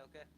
oke.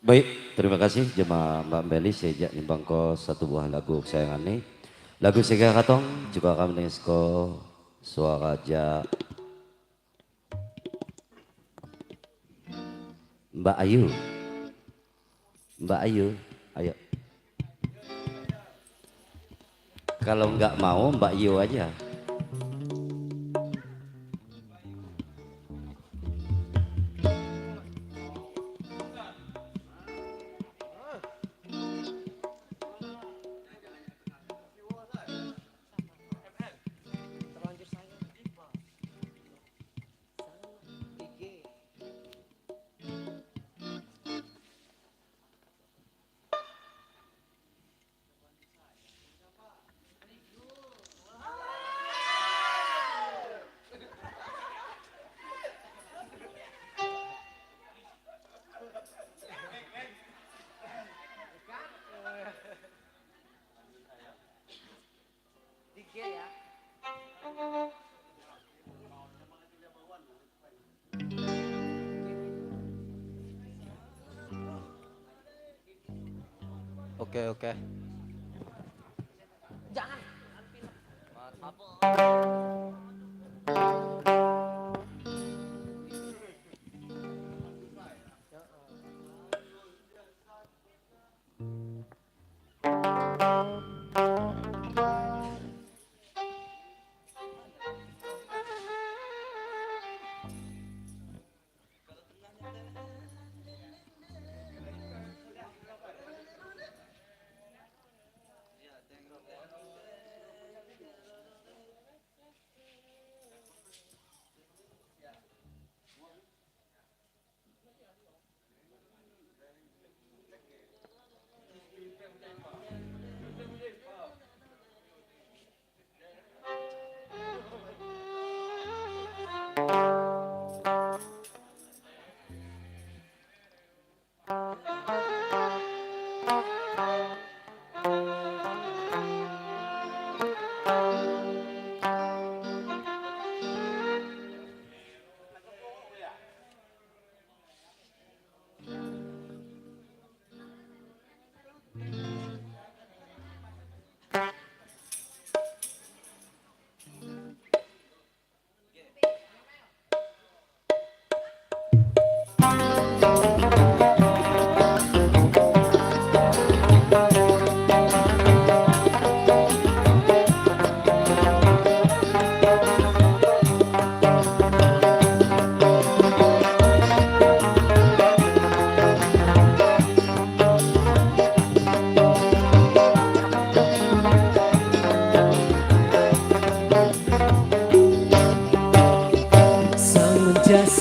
Baik, terima kasih jemaah Mbak Beli sejak nimbang ko satu buah lagu kesayangan nih. Lagu Sega Katong juga kami dengan suara ja Mbak Ayu. Mbak Ayu, ayo. Kalau nggak mau Mbak Yu aja. Oke, oke.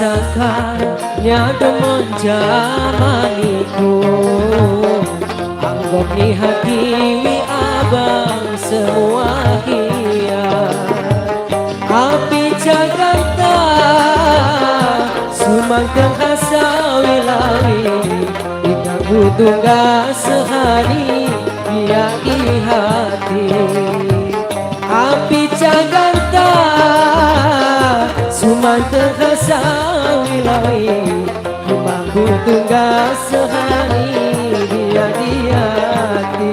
Sakannya demen jamaniku anggap ni hakimi abang semua hias api Jakarta sumangkang asa wilawi diganggu tunggal sehari dia di hati api Jakarta sumangkang asa wilawi dimangku tunggal sehari dia di hati.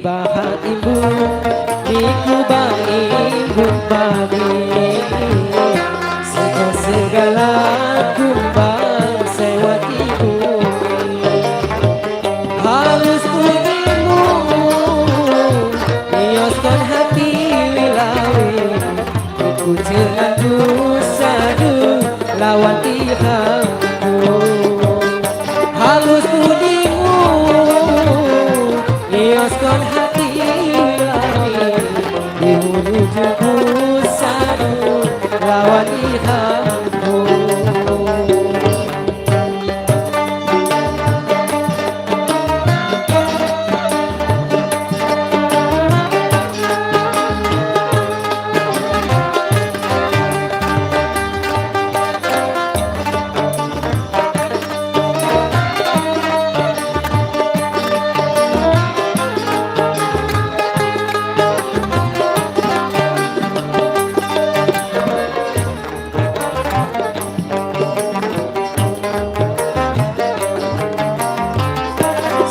ibahat ibu Niku bang imbun pagi segala kumbang sewati bumi halus bunyimu nioskan hati wilawi Niku cengandu sadu lawan tihamku halus budimu nioskan hati wilawi diwujudku sadu lawan tihamku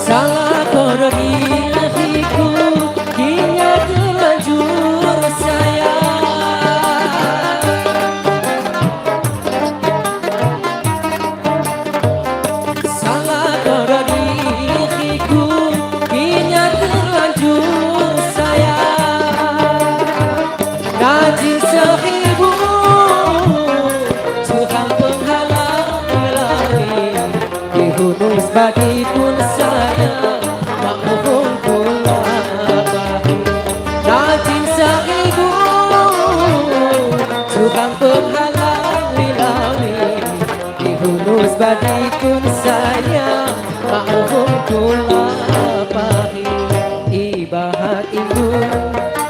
Salah koroni hatiku hingga terlanjur sayang Salah koroni hatiku hingga terlanjur sayang Gaji seribu Tuhan penghalang ilahi dihunus bagi pun saya tak mohon pula bagi rajin seribu Tuhan penghalang ilahi dihunus bagi pun saya tak mohon pula bagi ibahat ibu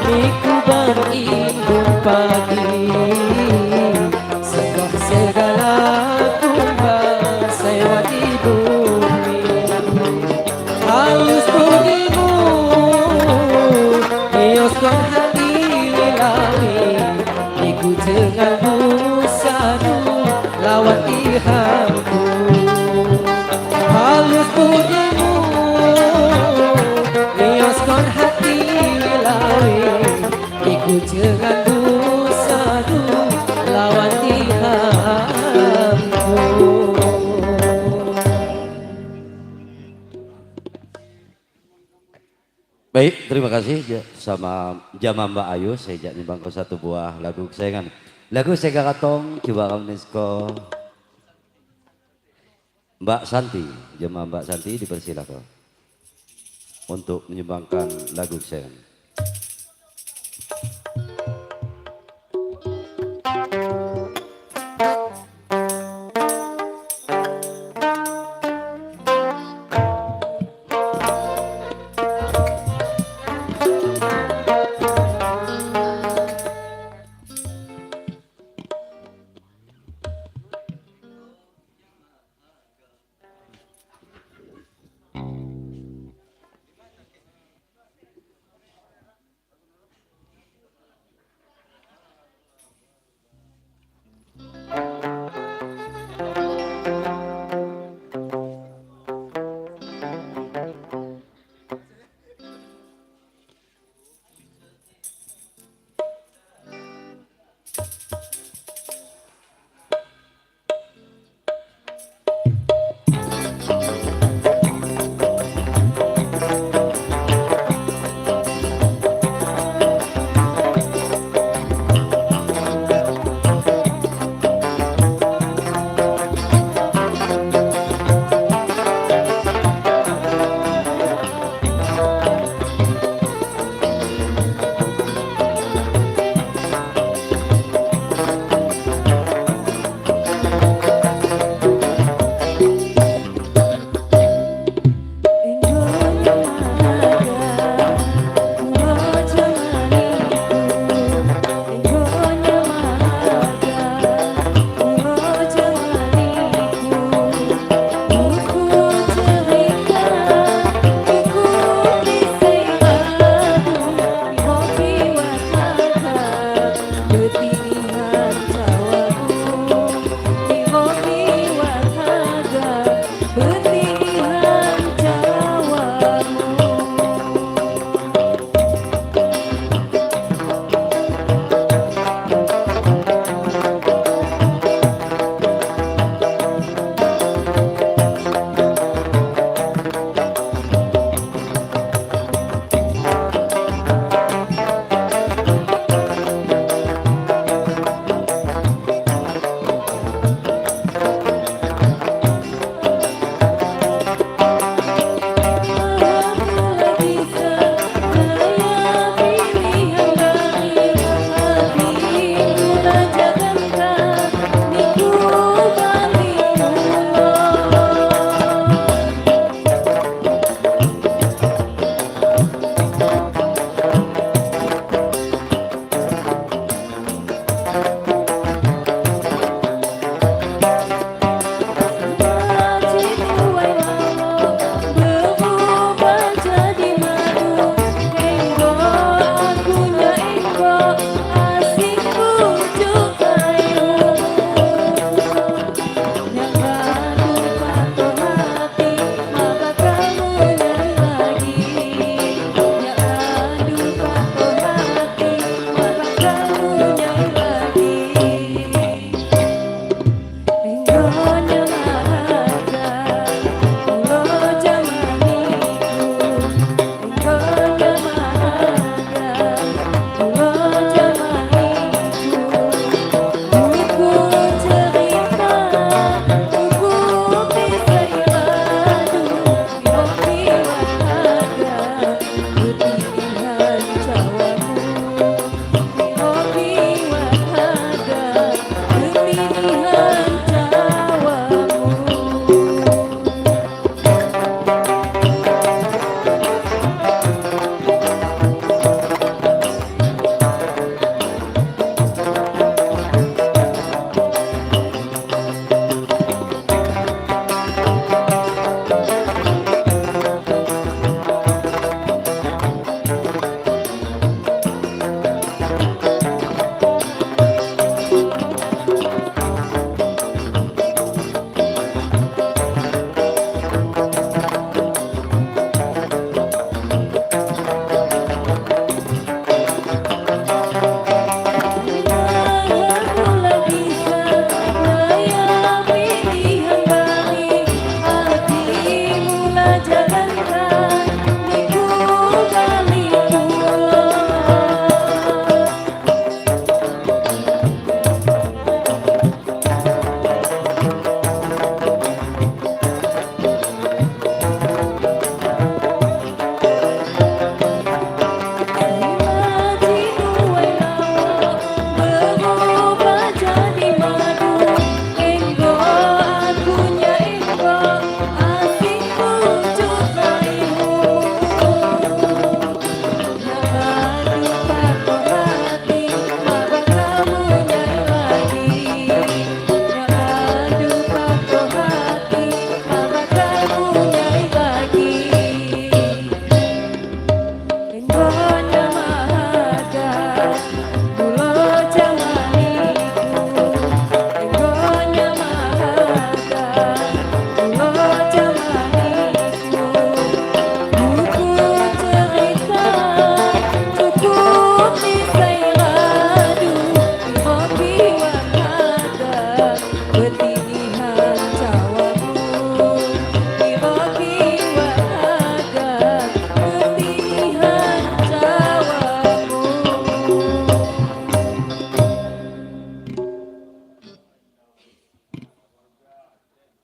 niku berimbun pagi segala kumbang sewati bumi halus budimu nioskan hati wilawi niku cengandu sadu lawan tihamku halus budimu nioskan hati wilawi niku cengandu sadu lawan tihamku Baik, terima kasih sama Jama Mbak Ayu. Saya jak bangko satu buah lagu kesayangan. Lagu Sega Katong, coba kamu nisko Mbak Santi. Jama Mbak Santi dipersilakan untuk menyumbangkan lagu kesayangan.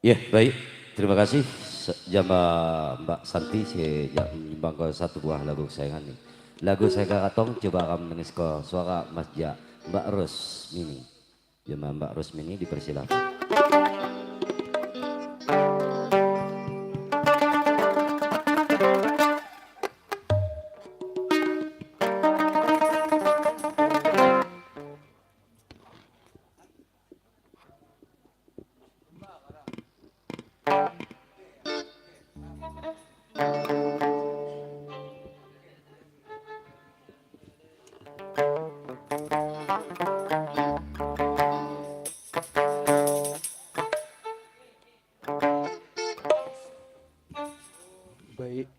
Ya baik, terima kasih jama Mbak Santi si nyumbang ke satu buah lagu kesayangan nih. Lagu saya katong coba kamu nangis ke suara Mas Ja Mbak Rosmini. Jama Mbak Rosmini dipersilakan. Baik.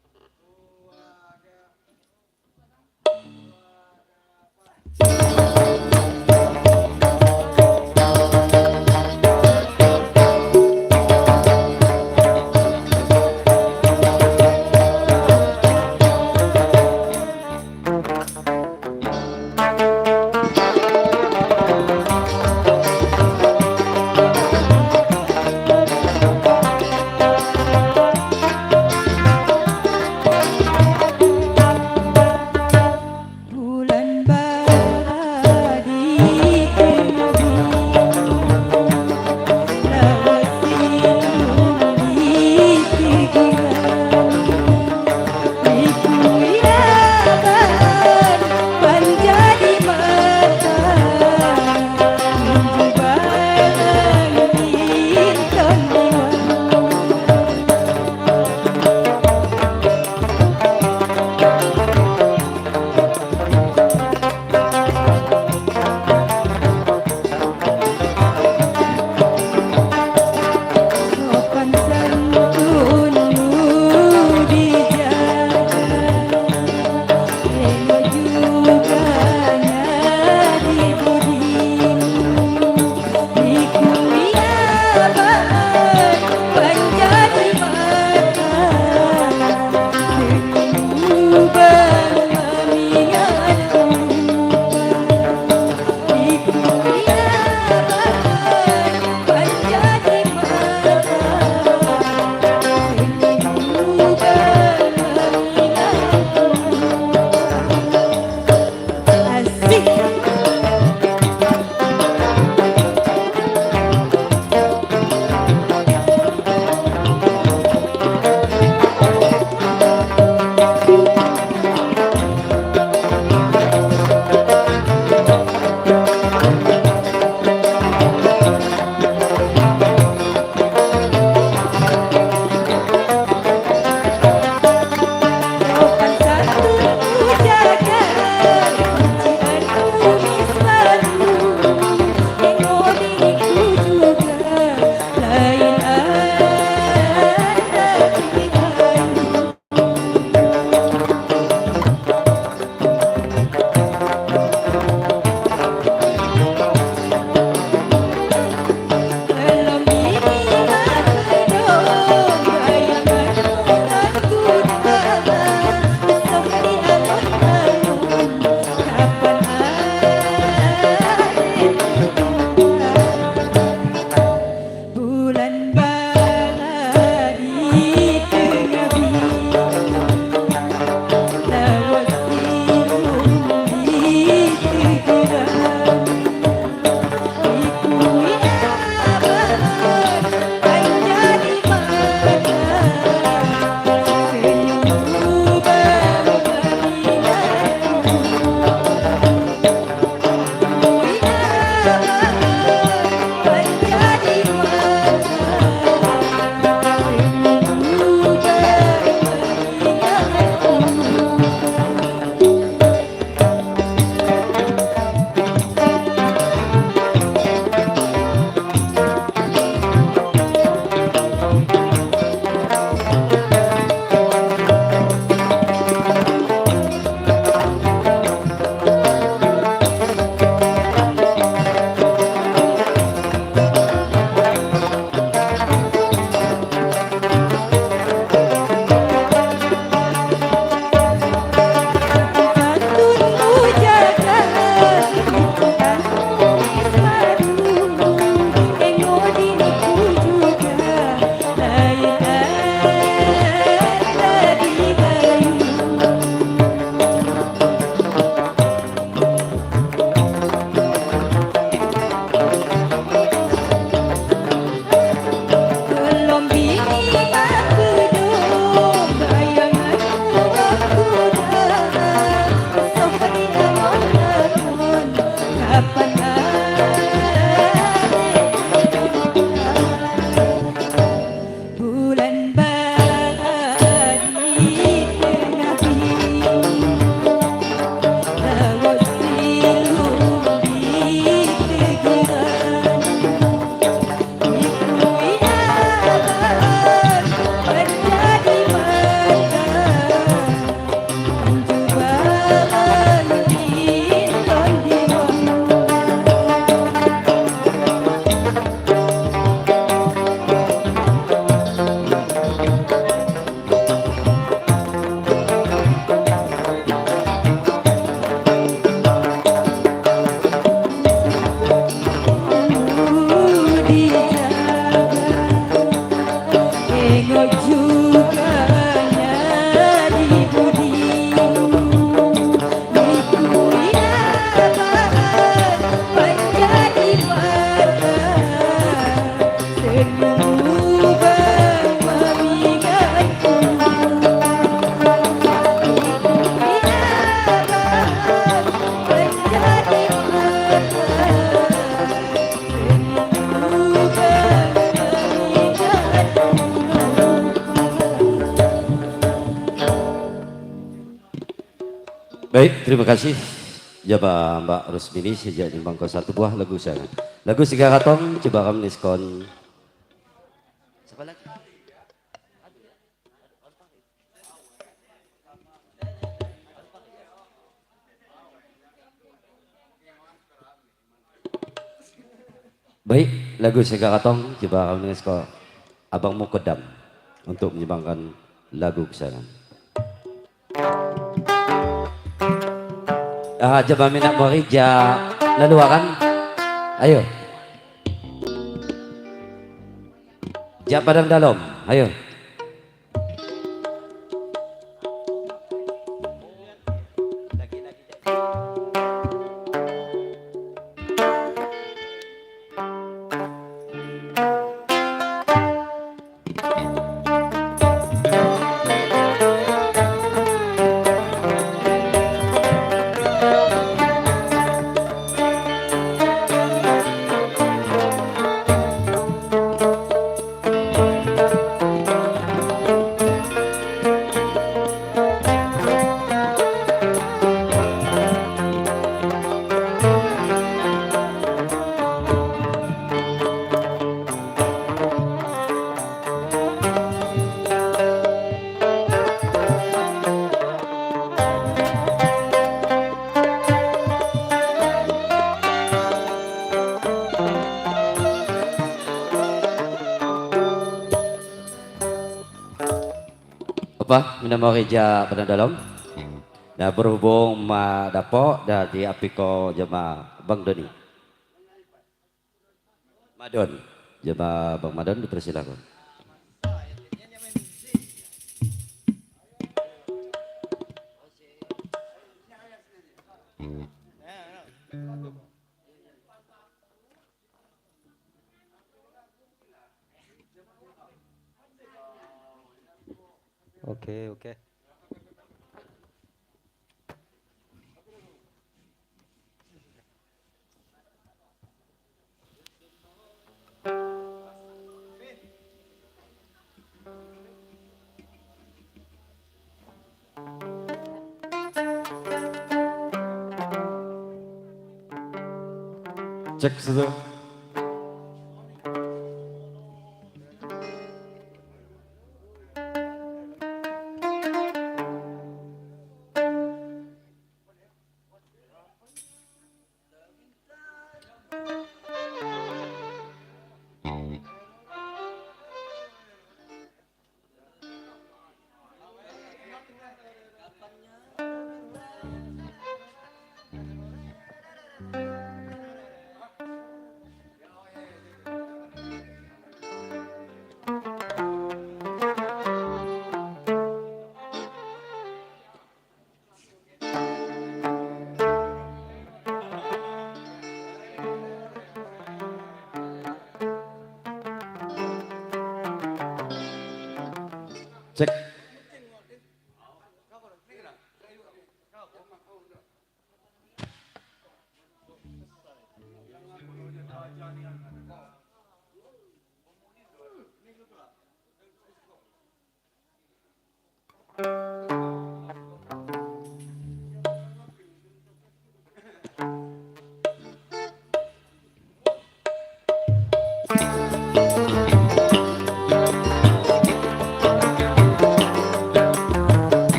Baik, terima kasih. Jaba Mbak Rusmini sejak di bangko satu buah lagu saya. Lagu Siga Katong coba kami diskon. Siapa lagi? Baik, lagu Siga Katong coba kami diskon. Abang Mukodam untuk menyumbangkan lagu kesayangan. Coba minat Morija lalu kan? Ayo. Jak Padang Dalam, ayo. Apa minat Morija Padang Dalam? Nah berhubung ma dapo dari apiko jema Bang Doni. Madon, jema Bang Madon dipersilakan. Oke, oke. Cek situ. Cek.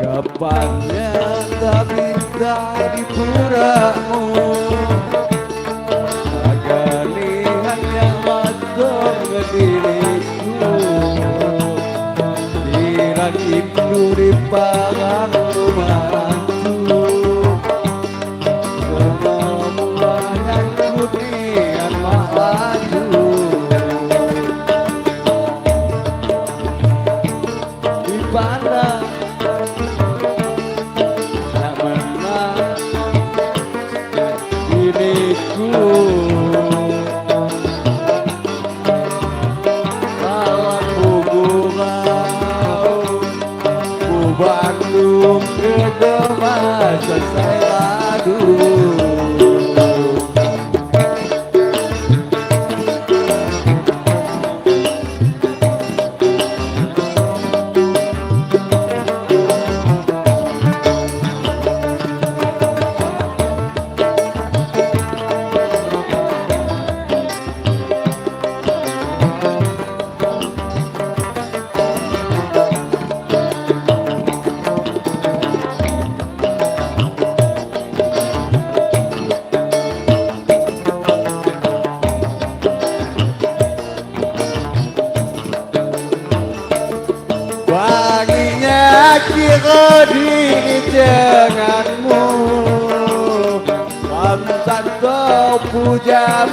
Kapannya tak minta di puramu, agar lihatnya matang diriku, dirakit di pagar rumahku, kemauan ku niat maju, di pandang diriku, lawan gugur Bandung gegema selesai lagu. Wanginya kira dini denganmu, Ramsan kau puja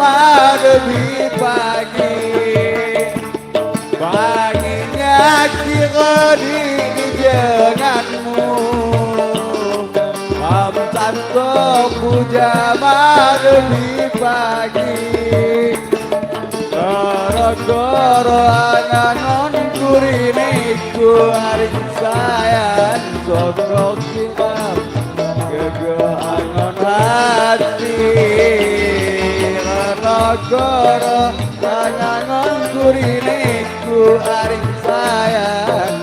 lebih pagi. Wanginya kira dini denganmu, Ramsan kau puja lebih pagi. Gara-gara anganon kuriniku haring sayang sokok kimam kegeangan hati. Gara-gara anganon kuriniku haring sayang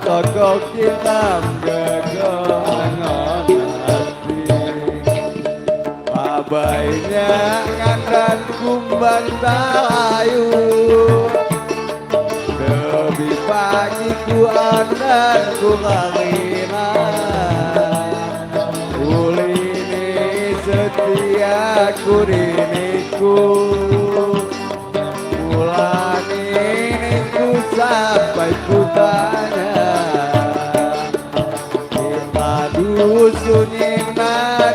sokok kimam kegeangan hati. Abainya ngandan kumbang talayu, lebih pagi ku andan ku kalina. Ulini setia ku diniku, bulan ini ku sampai ku tanya, kita dusun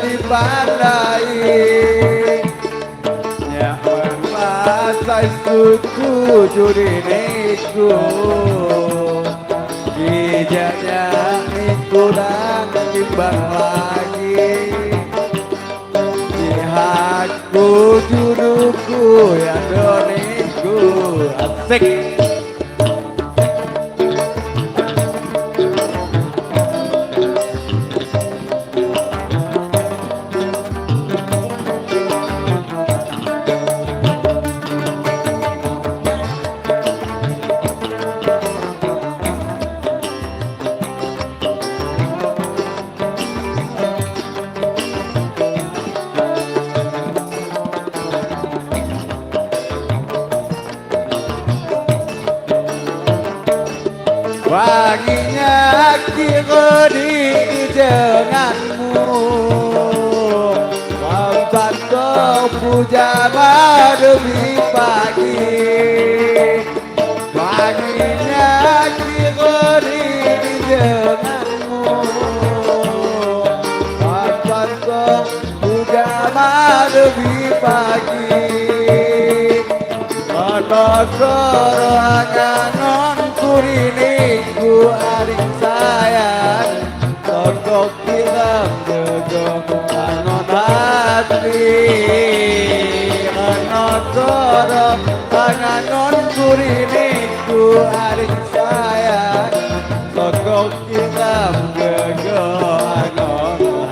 di pandai nyaman pasai suku juriniku. Gijannya niku dan timbang lagi, pihakku juruku ya doniku. Asik. Wanginya kira di denganmu, Ramsan kau puja lebih pagi. Wanginya kira di denganmu, Ramsan kau puja lebih pagi. Gara-gara kuriniku aring sayang sokok kiram gegem hati. Gara-gara anganon kuriniku aring sayang sokok kiram gegem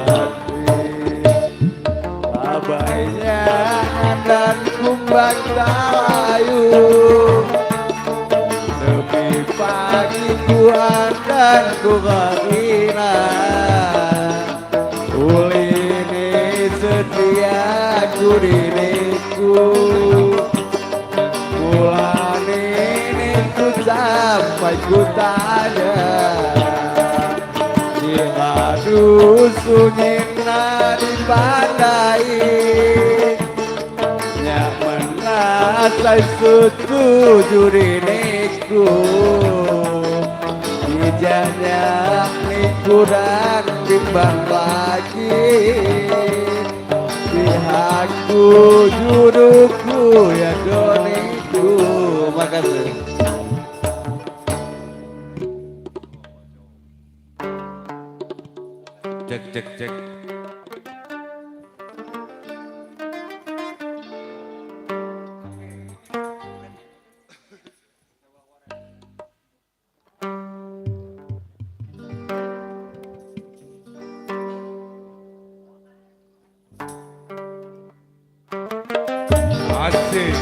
hati. Abainya dan kumbang talayu, lebih pagi ku andan ku kalina. Ulini setia ku diriku, bulan ini ku sampai ku tanya, gila dusunina di pandai nyaman nasai setuju diriku. Gijannya niku dan timbang lagi, pihakku juruku ya doniku. Makasih. Cek cek cek. Asik.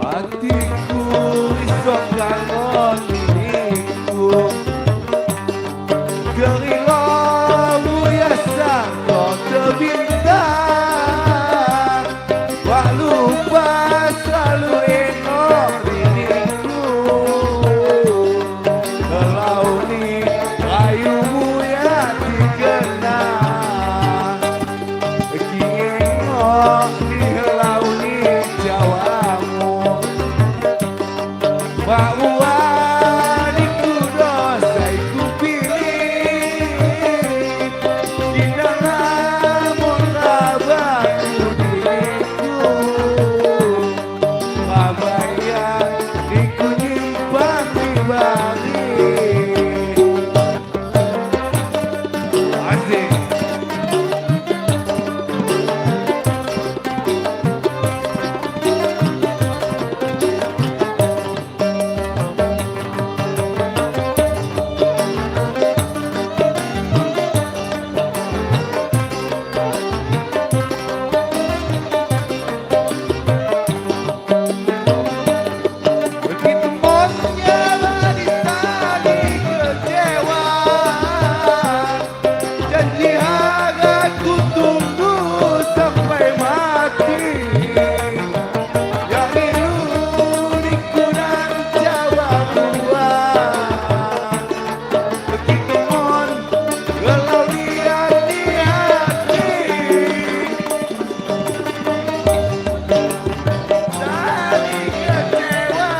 Hatiku iso kangen diriku Gerilamu ya sangka terbintang Wak lupa selalu enok diriku Kalau ni rayumu ya dikenang Kienok di helau ni jawamu Bahwa diku dosa iku pilih Di dalam rabaku diriku Rabayan diku nyimpan di bari Asik. Begitu mosnya tadi kecewa Janji aku tunggu sampai mati Yang iludiku dan Jawa buat Begitu mon kalau lihat di hati Dari kecewa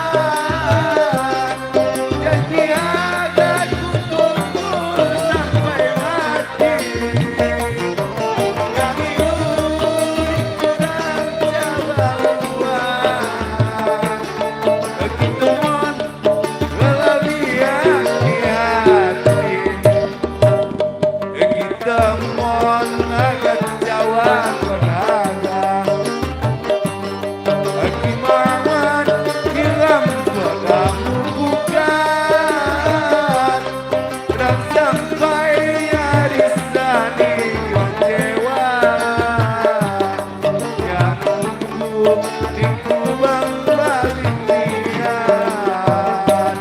Janji aku tunggu sampai mati Yang iludiku dan Jawa buat Begitu mon kalau lihat di hati Kita mon agak Jawa konaga Akimangan hilang padamu bukan Dan sampai nyaris tadi kecewa Yang tunggu dikubang balik niat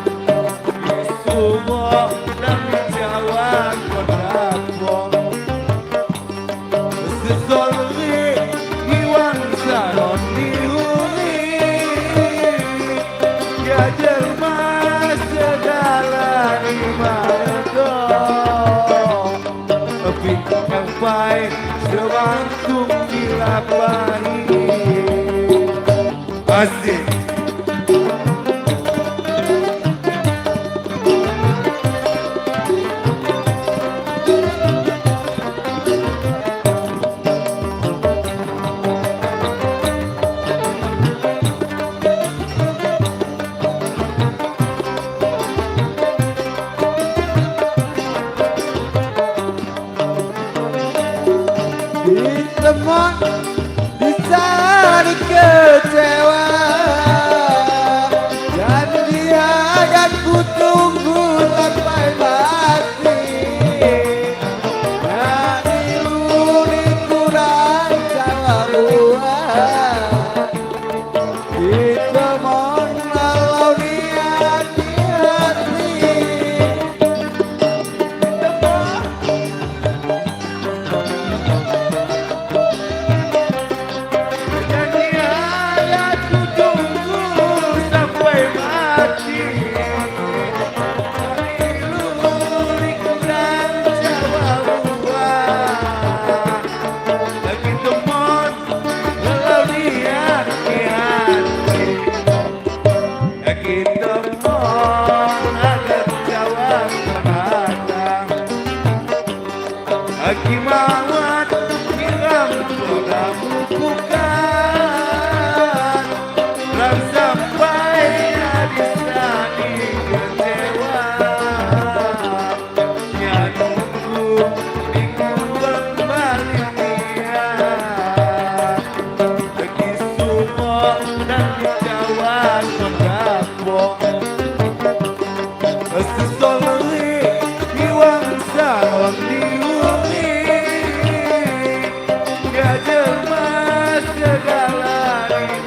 Di sumur dan Jawa kodabong Sesolri iwan salon dihuri Ya jelma segala imadong Tapi sampai sebangkung dilapani Asik. Di tempat di saat kecewa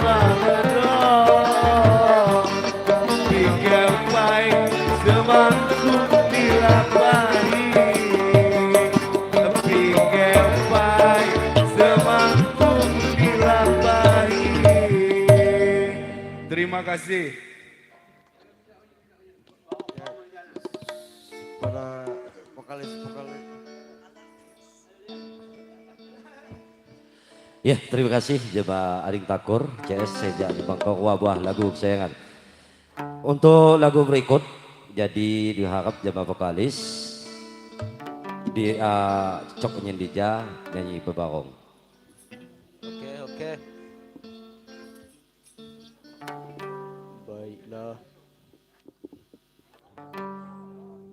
banget dong. Tinggal baik semangkuk dilapai. Tinggal baik semangkuk dilapai. Terima kasih. Para vokalis. Ya, terima kasih Jemaah Aring Takur, CS sejak di Bangkok wabah lagu kesayangan. Untuk lagu berikut, jadi diharap jemaah vokalis di Cok Penyendija nyanyi bebarong. Oke. Baiklah.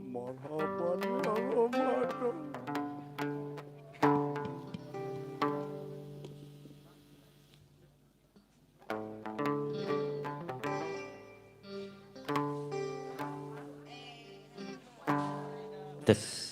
Marhaban ya Ramadan. Tes.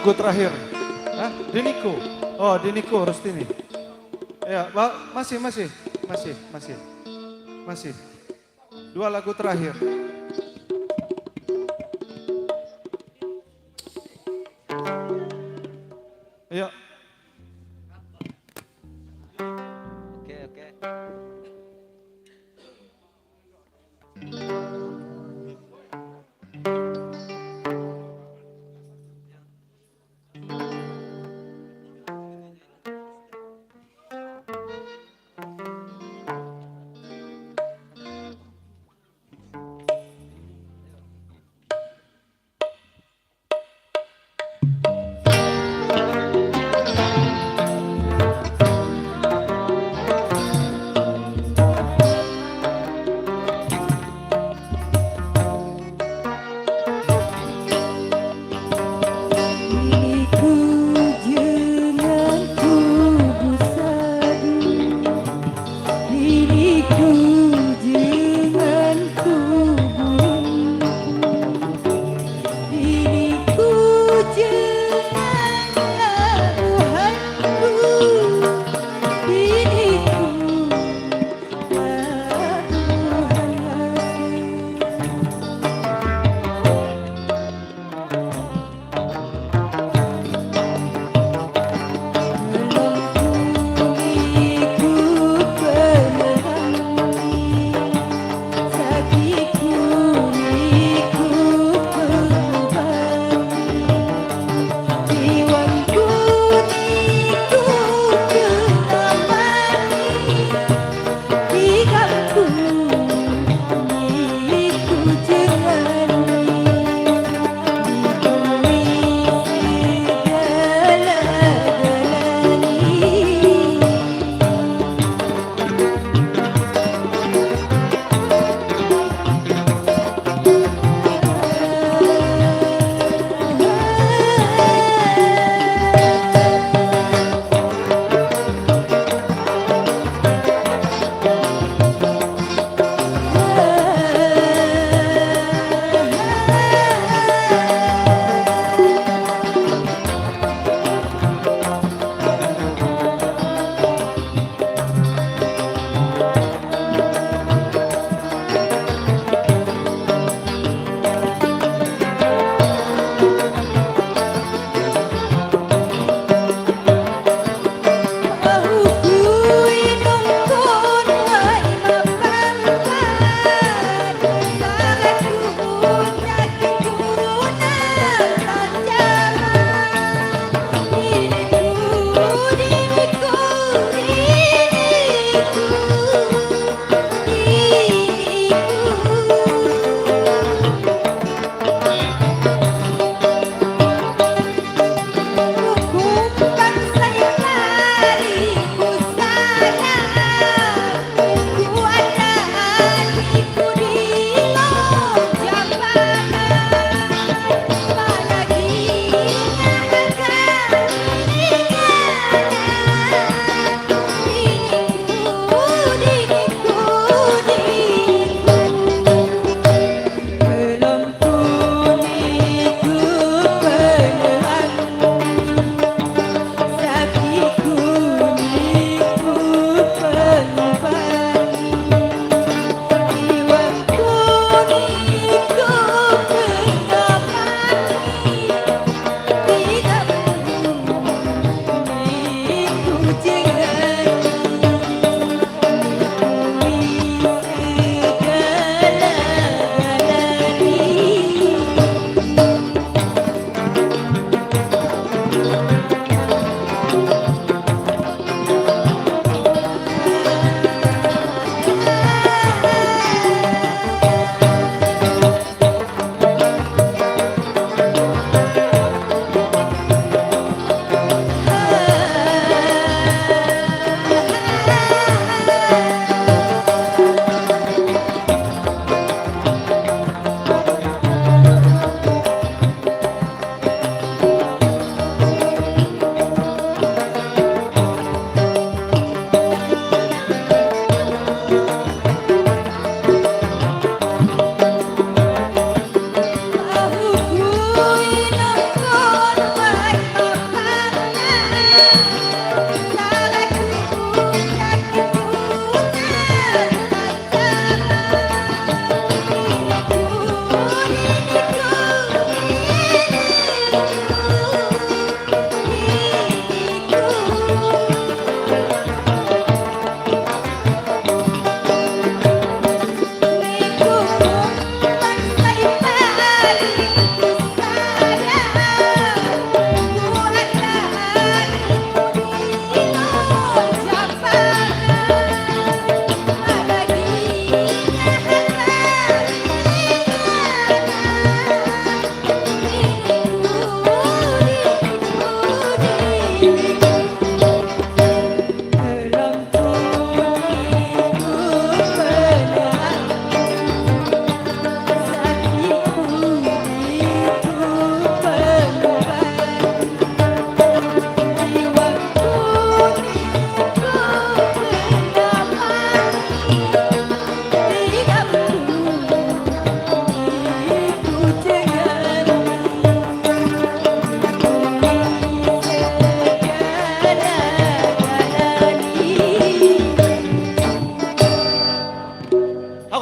lagu terakhir. Hah? Diniko. Oh, Diniko Rustini. Ya, masih. Dua lagu terakhir. Ayo. Oke.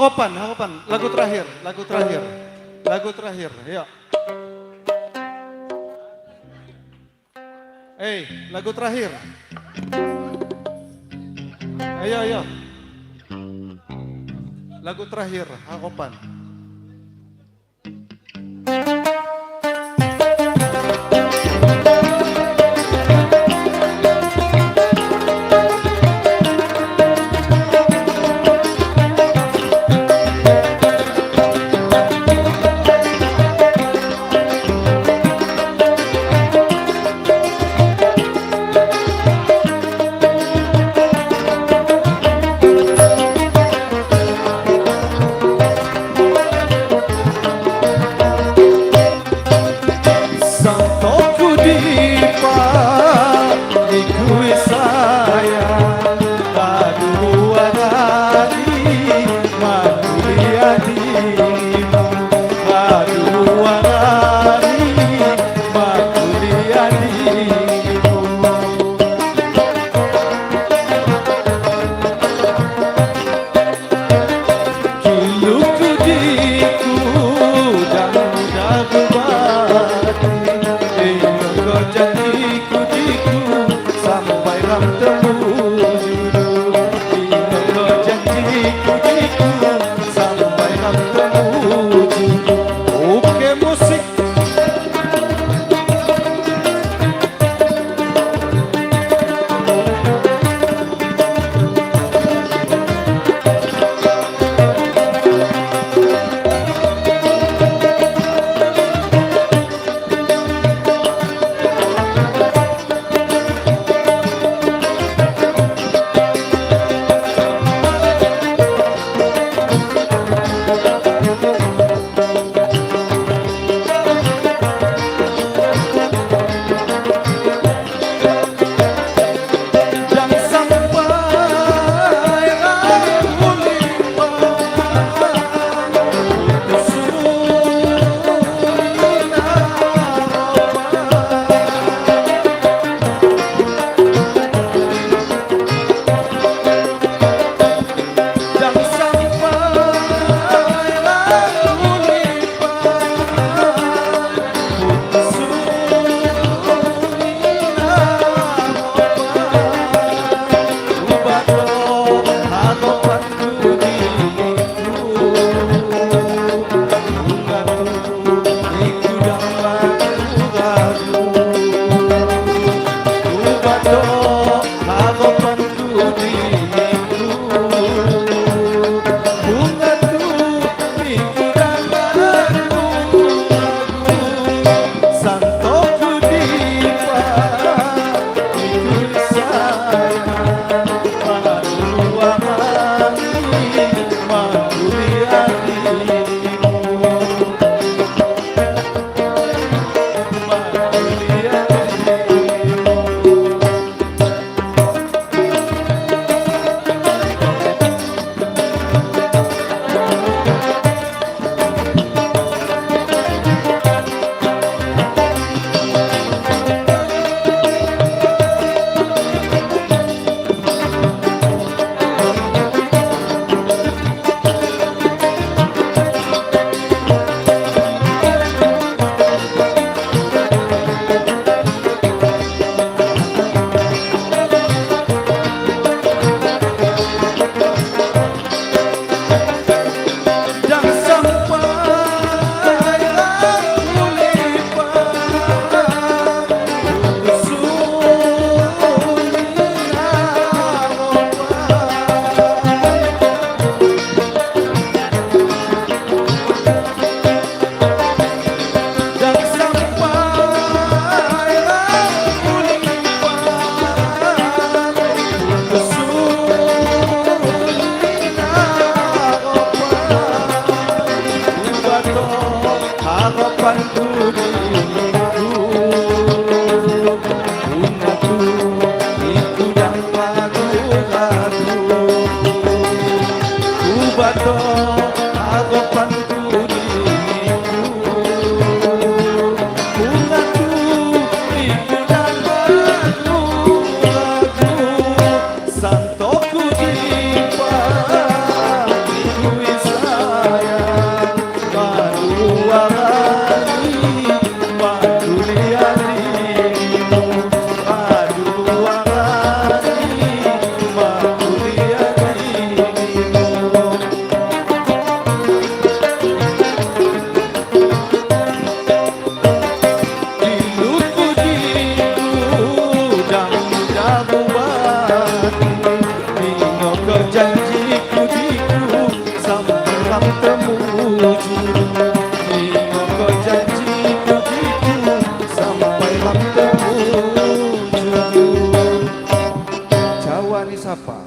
Hakopan, lagu terakhir, ayo. Lagu terakhir. Ayo. Lagu terakhir, Hakopan. sapa.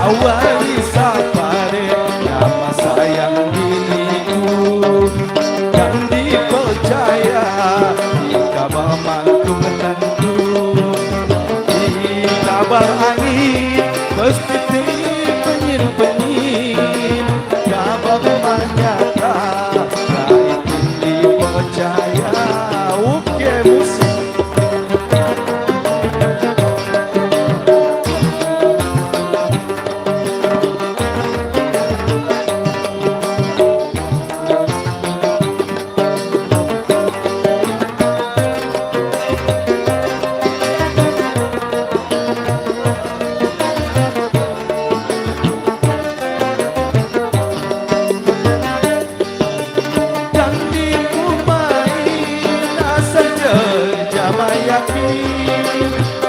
Awali sapare nama sayang diriku yang dipercaya di kabar mantu menantu, di kabar angin mesti penyir-penyir, kabar manyata tak itu dipercaya. Oke musik.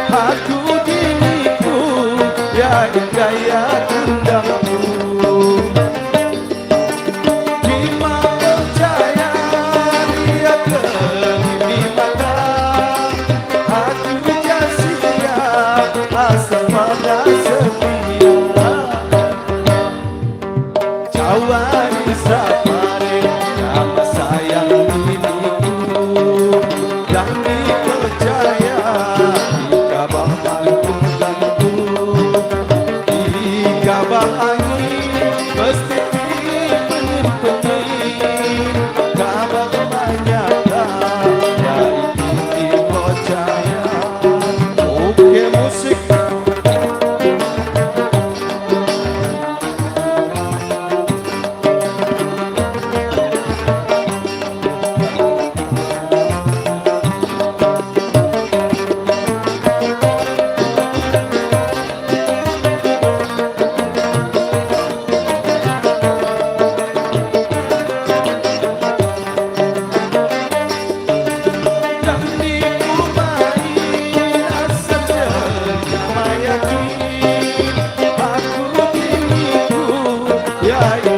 Aku diriku ya gaya kundangku, Bima percaya dia di mata. Aku jasia asal pada setia. Jawa di sapare nama sayang diriku yang dipercaya. Kabar angin mesti penyir-penyir, kabar manyata dari dipercaya. Oke musik.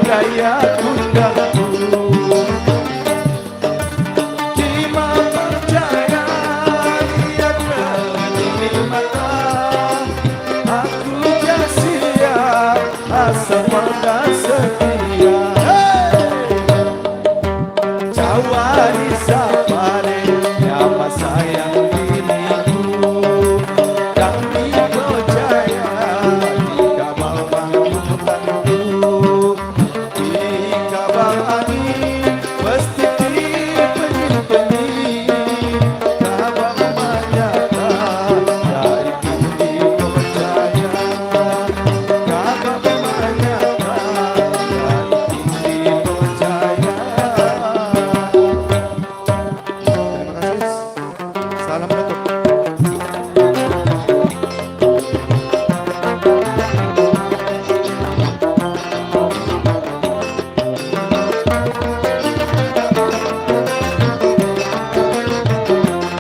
Gaya kundangku, Bima percaya dia di mata. Aku jasia asal pada setia.